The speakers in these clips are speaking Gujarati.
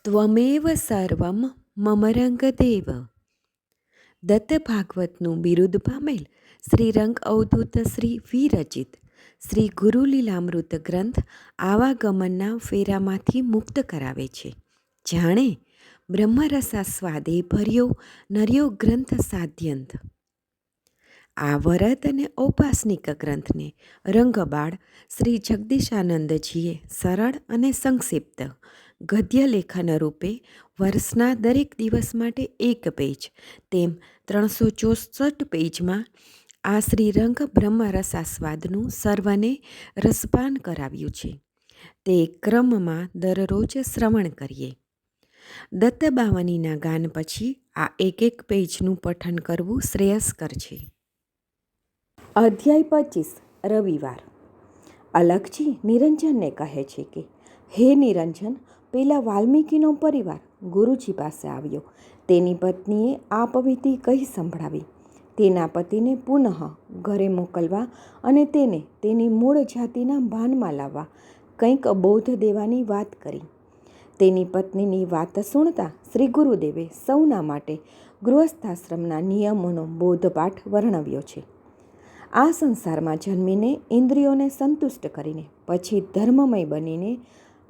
ત્વમેવ સર્વમ મમ રંગદેવ. દત્ત ભાગવતનું બિરુદ પામેલ શ્રી રંગ અવધૂત શ્રી વિરચિત શ્રી ગુરુલીલામૃત ગ્રંથ આવાગમનના ફેરામાંથી મુક્ત કરાવે છે. જાણે બ્રહ્મરસાસ્વાદે ભર્યો નર્યો ગ્રંથ સાધ્યંત. આ વરદ અને ઔપાસનિક ગ્રંથને રંગબાળ શ્રી જગદીશાનંદજીએ સરળ અને સંક્ષિપ્ત ગદ્ય લેખન રૂપે વર્ષના દરેક દિવસ માટે એક પેજ તેમ 364 પેજમાં આ શ્રીરંગ બ્રહ્મરસાસ્વાદનું સર્વને રસપાન કરાવ્યું છે. તે ક્રમમાં દરરોજ શ્રવણ કરીએ. દત્તબાવનીના ગાન પછી આ એક પેજનું પઠન કરવું શ્રેયસ્કર છે. અધ્યાય 25 રવિવાર. અલખજી નિરંજનને કહે છે કે હે નિરંજન, પેલા વાલ્મીકીનો પરિવાર ગુરુજી પાસે આવ્યો. તેની પત્નીએ આ પવિધિ કહી સંભળાવી. તેના પતિને પુનઃ ઘરે મોકલવા અને તેને તેની મૂળ જાતિના ભાનમાં લાવવા કંઈક બોધ દેવાની વાત કરી. તેની પત્નીની વાત સુણતા શ્રી ગુરુદેવે સૌના માટે ગૃહસ્થાશ્રમના નિયમોનો બોધપાઠ વર્ણવ્યો છે. આ સંસારમાં જન્મીને ઇન્દ્રિયોને સંતુષ્ટ કરીને પછી ધર્મમય બનીને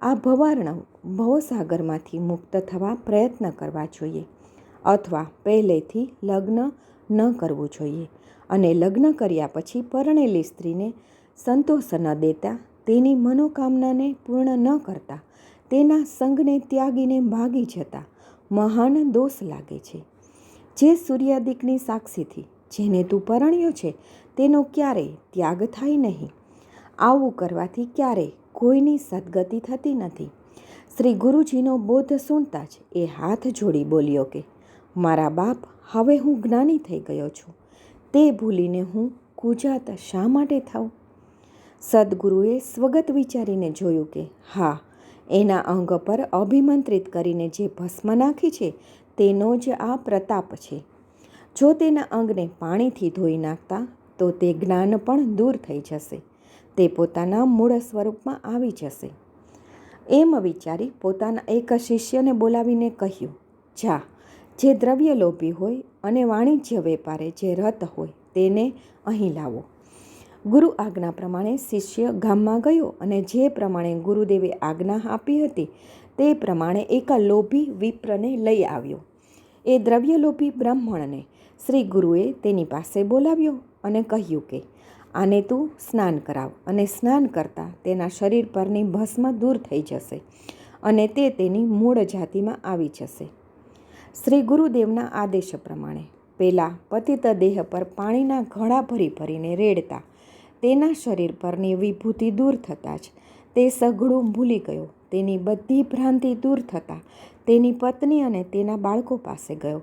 આ ભવાર્ણવ ભવસાગરમાંથી મુક્ત થવા પ્રયત્ન કરવા જોઈએ, અથવા પહેલેથી લગ્ન ન કરવું જોઈએ, અને લગ્ન કર્યા પછી પરણેલી સ્ત્રીને સંતોષ ન દેતા, તેની મનોકામનાને પૂર્ણ ન કરતા, તેના સંગને ત્યાગીને ભાગી જતા મહાન દોષ લાગે છે. જે સૂર્યાદિકની સાક્ષીથી જેને તું પરણ્યો છે તેનો ક્યારેય ત્યાગ થાય નહીં. આવું કરવાથી ક્યારેય કોઈની સદગતિ થતી નથી. શ્રી ગુરુજીનો બોધ સુણતા જ એ હાથ જોડી બોલ્યો કે મારા બાપ, હવે હું જ્ઞાની થઈ ગયો છું. તે ભૂલીને હું કુજાત શા માટે થાઉં? સદગુરુએ સ્વગત વિચારીને જોયું કે હા, એના અંગ પર અભિમંત્રિત કરીને જે ભસ્મ નાખી છે તેનો જ આ પ્રતાપ છે. જો તેના અંગને પાણીથી ધોઈ નાખતા તો તે જ્ઞાન પણ દૂર થઈ જશે, તે પોતાના મૂળ સ્વરૂપમાં આવી જશે. એમ વિચારી પોતાના એક શિષ્યને બોલાવીને કહ્યું, જા, જે દ્રવ્યલોભી હોય અને વાણિજ્ય વેપારે જે રત હોય તેને અહીં લાવો. ગુરુ આજ્ઞા પ્રમાણે શિષ્ય ગામમાં ગયો અને જે પ્રમાણે ગુરુદેવે આજ્ઞા આપી હતી તે પ્રમાણે એક લોભી વિપ્રને લઈ આવ્યો. એ દ્રવ્યલોભી બ્રાહ્મણને શ્રી ગુરુએ તેની પાસે બોલાવ્યો અને કહ્યું કે આને તું સ્નાન કરાવ, અને સ્નાન કરતાં તેના શરીર પરની ભસ્મ દૂર થઈ જશે અને તે તેની મૂળ જાતિમાં આવી જશે. શ્રી ગુરુદેવના આદેશ પ્રમાણે પેલા પતિત દેહ પર પાણીના ઘડા ભરી ભરીને રેડતા તેના શરીર પરની વિભૂતિ દૂર થતાં જ તે સઘળું ભૂલી ગયો. તેની બધી ભ્રાંતિ દૂર થતાં તેની પત્ની અને તેના બાળકો પાસે ગયો.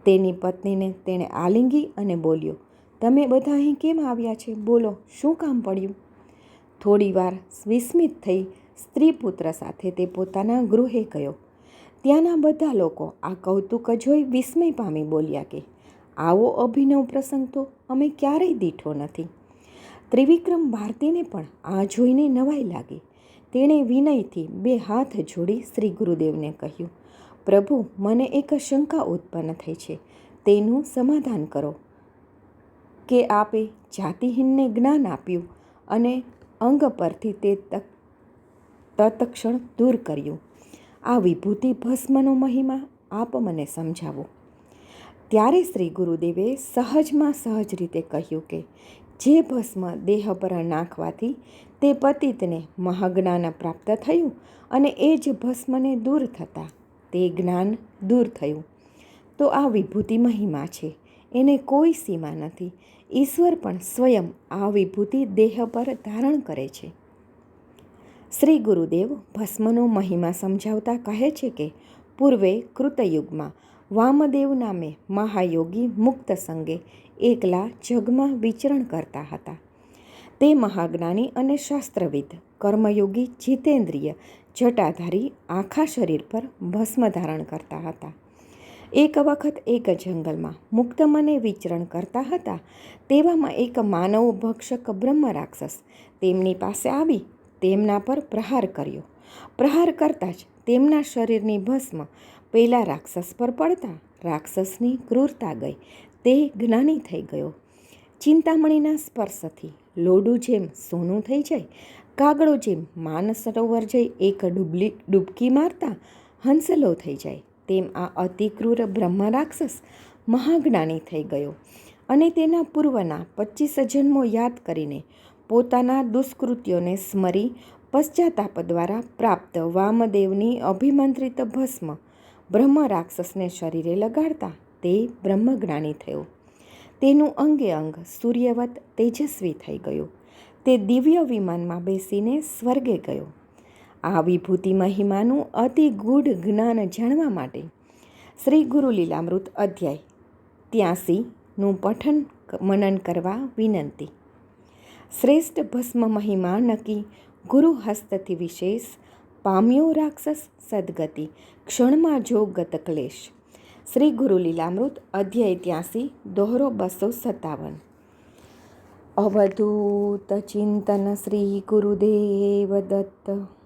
તેની પત્નીને તેણે આલિંગી અને બોલ્યો, તમે બધા અહીં કેમ આવ્યા છે? બોલો, શું કામ પડ્યું? થોડી વાર વિસ્મિત થઈ સ્ત્રી પુત્ર સાથે તે પોતાના ગૃહે ગયો. ત્યાંના બધા લોકો આ કૌતુક જોઈ વિસ્મય પામી બોલ્યા કે આવો અભિનવ પ્રસંગ તો અમે ક્યારેય દીઠો નથી. ત્રિવિક્રમ ભારતીને પણ આ જોઈને નવાઈ લાગી. તેણે વિનયથી 2 હાથ જોડી શ્રી ગુરુદેવને કહ્યું, પ્રભુ, મને એક શંકા ઉત્પન્ન થઈ છે, તેનું સમાધાન કરો. કે આપે જાતિહીનને જ્ઞાન આપ્યું અને અંગ પરથી તે તત્ક્ષણ દૂર કર્યું. આ વિભૂતિ ભસ્મનો મહિમા આપ મને સમજાવો. ત્યારે શ્રી ગુરુદેવે સહજમાં સહજ રીતે કહ્યું કે જે ભસ્મ દેહ પર નાખવાથી તે પતિતને મહાજ્ઞાન પ્રાપ્ત થયું અને એ જ ભસ્મને દૂર થતાં તે જ્ઞાન દૂર થયું. તો આ વિભૂતિ મહિમા છે, એને કોઈ સીમા નથી. ઈશ્વર પણ સ્વયં આ વિભૂતિ દેહ પર ધારણ કરે છે. શ્રી ગુરુદેવ ભસ્મનો મહિમા સમજાવતા કહે છે કે પૂર્વે કૃતયુગમાં વામદેવ નામે મહાયોગી મુક્ત સંગે એકલા જગમાં વિચરણ કરતા હતા. તે મહાજ્ઞાની અને શાસ્ત્રવિદ કર્મયોગી જીતેન્દ્રિય જટાધારી આખા શરીર પર ભસ્મ ધારણ કરતા હતા. એક વખત એક જંગલમાં મુક્ત મને વિચરણ કરતા હતા. તેવામાં એક માનવ ભક્ષક બ્રહ્મ રાક્ષસ તેમની પાસે આવી તેમના પર પ્રહાર કર્યો. પ્રહાર કરતાં જ તેમના શરીરની ભસ્મ પેલા રાક્ષસ પર પડતા રાક્ષસની ક્રૂરતા ગઈ. તે જ્ઞાની થઈ ગયો. ચિંતામણીના સ્પર્શથી લોડું જેમ સોનું થઈ જાય, કાગડો જેમ માનસરોવર જઈ એક ડૂબકી મારતા હંસલો થઈ જાય, તેમ આ અતિ ક્રૂર બ્રહ્મ રાક્ષસ મહાજ્ઞાની થઈ ગયો અને તેના પૂર્વના 25 જન્મો યાદ કરીને પોતાના દુષ્કૃત્યોને સ્મરી પશ્ચાતાપ દ્વારા પ્રાપ્ત વામદેવની અભિમંત્રિત ભસ્મ બ્રહ્મ રાક્ષસને શરીરે લગાડતા તે બ્રહ્મજ્ઞાની થયો. તેનું અંગે અંગ સૂર્યવત તેજસ્વી થઈ ગયું. તે દિવ્ય વિમાનમાં બેસીને સ્વર્ગે ગયો. આ વિભૂતિ મહિમાનું અતિ ગૂઢ જ્ઞાન જાણવા માટે શ્રી ગુરુ લીલામૃત અધ્યાય 83નું પઠન મનન કરવા વિનંતી. શ્રેષ્ઠ ભસ્મ મહિમા નકી ગુરુ હસ્તથી વિશેષ પામ્યો રાક્ષસ સદગતિ ક્ષણમાં જો ગત ક્લેશ. શ્રી ગુરુ લીલામૃત અધ્યાય 83 દોહરો 257. અવધૂત ચિંતન શ્રી ગુરુદેવ દત્ત.